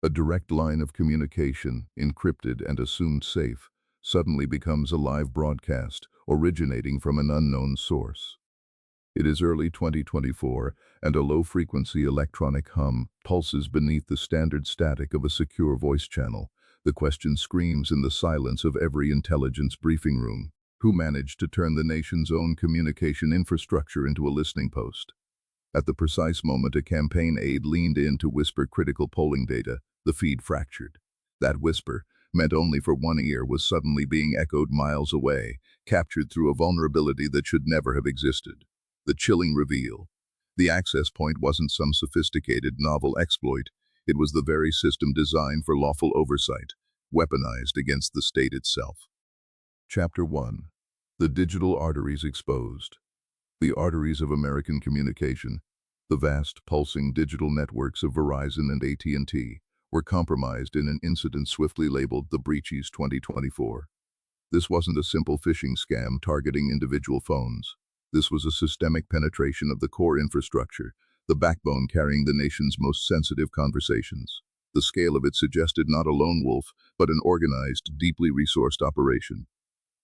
A direct line of communication, encrypted and assumed safe, suddenly becomes a live broadcast originating from an unknown source. It is early 2024, and a low-frequency electronic hum pulses beneath the standard static of a secure voice channel. The question screams in the silence of every intelligence briefing room: who managed to turn the nation's own communication infrastructure into a listening post? At the precise moment a campaign aide leaned in to whisper critical polling data, the feed fractured. That whisper, meant only for one ear, was suddenly being echoed miles away, captured through a vulnerability that should never have existed. The chilling reveal. The access point wasn't some sophisticated novel exploit. It was the very system designed for lawful oversight, weaponized against the state itself. Chapter 1. The Digital Arteries Exposed. The arteries of American communication, the vast, pulsing digital networks of Verizon and AT&T, were compromised in an incident swiftly labeled the Breaches 2024. This wasn't a simple phishing scam targeting individual phones. This was a systemic penetration of the core infrastructure, the backbone carrying the nation's most sensitive conversations. The scale of it suggested not a lone wolf, but an organized, deeply resourced operation.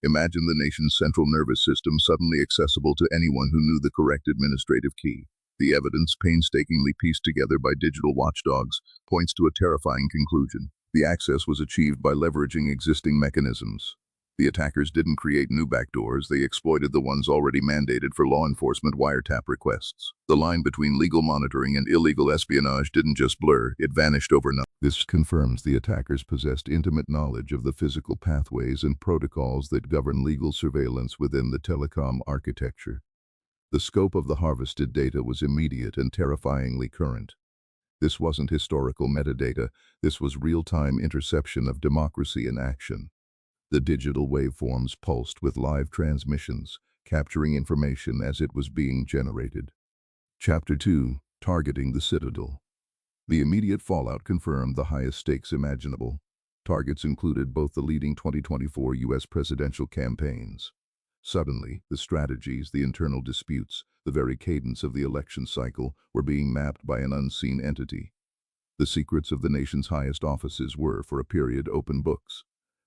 Imagine the nation's central nervous system suddenly accessible to anyone who knew the correct administrative key. The evidence, painstakingly pieced together by digital watchdogs, points to a terrifying conclusion. The access was achieved by leveraging existing mechanisms. The attackers didn't create new backdoors, they exploited the ones already mandated for law enforcement wiretap requests. The line between legal monitoring and illegal espionage didn't just blur, it vanished overnight. This confirms the attackers possessed intimate knowledge of the physical pathways and protocols that govern legal surveillance within the telecom architecture. The scope of the harvested data was immediate and terrifyingly current. This wasn't historical metadata, this was real-time interception of democracy in action. The digital waveforms pulsed with live transmissions, capturing information as it was being generated. Chapter 2. Targeting the Citadel. The immediate fallout confirmed the highest stakes imaginable. Targets included both the leading 2024 U.S. presidential campaigns. Suddenly, the strategies, the internal disputes, the very cadence of the election cycle were being mapped by an unseen entity. The secrets of the nation's highest offices were, for a period, open books.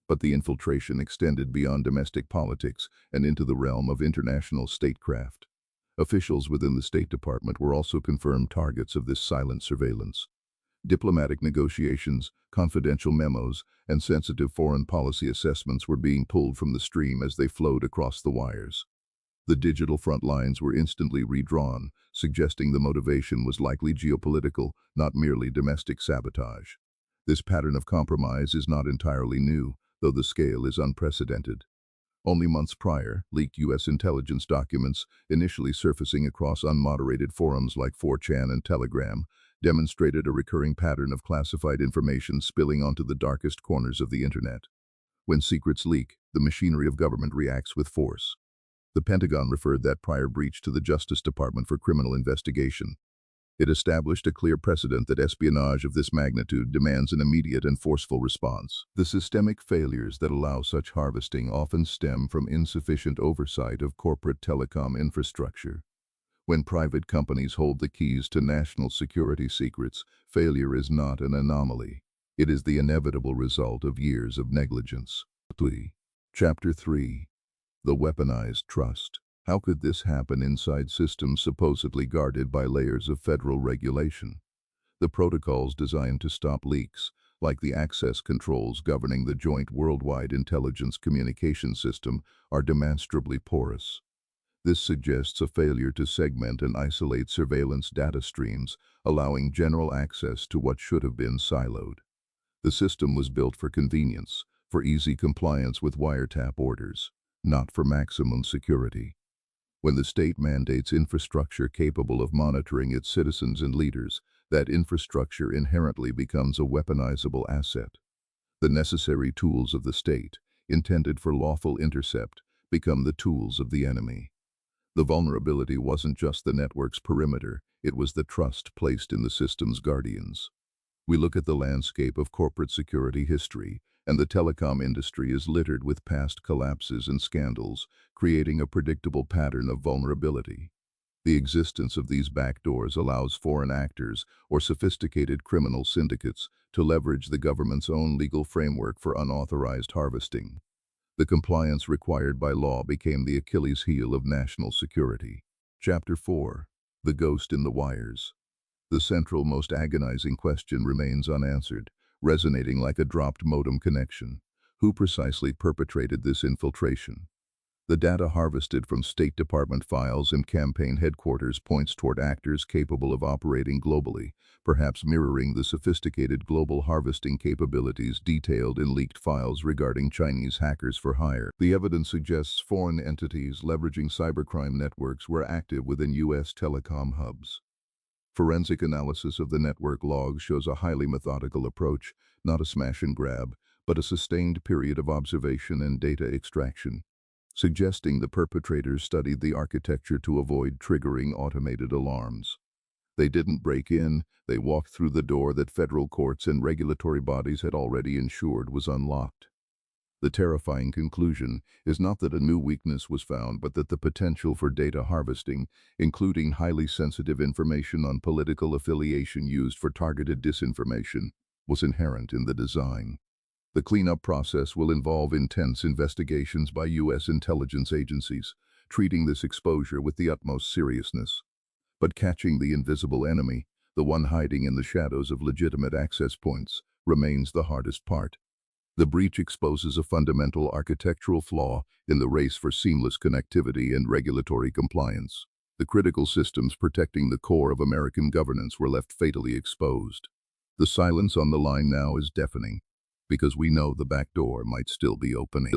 But the infiltration extended beyond domestic politics and into the realm of international statecraft. Officials within the State Department were also confirmed targets of this silent surveillance. Diplomatic negotiations, confidential memos, and sensitive foreign policy assessments were being pulled from the stream as they flowed across the wires. The digital front lines were instantly redrawn, suggesting the motivation was likely geopolitical, not merely domestic sabotage. This pattern of compromise is not entirely new, though the scale is unprecedented. Only months prior, leaked U.S. intelligence documents, initially surfacing across unmoderated forums like 4chan and Telegram, demonstrated a recurring pattern of classified information spilling onto the darkest corners of the Internet. When secrets leak, the machinery of government reacts with force. The Pentagon referred that prior breach to the Justice Department for criminal investigation. It established a clear precedent that espionage of this magnitude demands an immediate and forceful response. The systemic failures that allow such harvesting often stem from insufficient oversight of corporate telecom infrastructure. When private companies hold the keys to national security secrets, failure is not an anomaly. It is the inevitable result of years of negligence. Chapter 3. The Weaponized Trust. How could this happen inside systems supposedly guarded by layers of federal regulation? The protocols designed to stop leaks, like the access controls governing the Joint Worldwide Intelligence Communication System, are demonstrably porous. This suggests a failure to segment and isolate surveillance data streams, allowing general access to what should have been siloed. The system was built for convenience, for easy compliance with wiretap orders, not for maximum security. When the state mandates infrastructure capable of monitoring its citizens and leaders, that infrastructure inherently becomes a weaponizable asset. The necessary tools of the state, intended for lawful intercept, become the tools of the enemy. The vulnerability wasn't just the network's perimeter, it was the trust placed in the system's guardians. We look at the landscape of corporate security history, and the telecom industry is littered with past collapses and scandals, creating a predictable pattern of vulnerability. The existence of these backdoors allows foreign actors or sophisticated criminal syndicates to leverage the government's own legal framework for unauthorized harvesting. The compliance required by law became the Achilles heel of national security. Chapter 4. The Ghost in the Wires. The central, most agonizing question remains unanswered, resonating like a dropped modem connection. Who precisely perpetrated this infiltration? The data harvested from State Department files and campaign headquarters points toward actors capable of operating globally, perhaps mirroring the sophisticated global harvesting capabilities detailed in leaked files regarding Chinese hackers for hire. The evidence suggests foreign entities leveraging cybercrime networks were active within U.S. telecom hubs. Forensic analysis of the network logs shows a highly methodical approach, not a smash and grab, but a sustained period of observation and data extraction, suggesting the perpetrators studied the architecture to avoid triggering automated alarms. They didn't break in, they walked through the door that federal courts and regulatory bodies had already ensured was unlocked. The terrifying conclusion is not that a new weakness was found, but that the potential for data harvesting, including highly sensitive information on political affiliation used for targeted disinformation, was inherent in the design. The cleanup process will involve intense investigations by U.S. intelligence agencies, treating this exposure with the utmost seriousness. But catching the invisible enemy, the one hiding in the shadows of legitimate access points, remains the hardest part. The breach exposes a fundamental architectural flaw in the race for seamless connectivity and regulatory compliance. The critical systems protecting the core of American governance were left fatally exposed. The silence on the line now is deafening, because we know the back door might still be opening.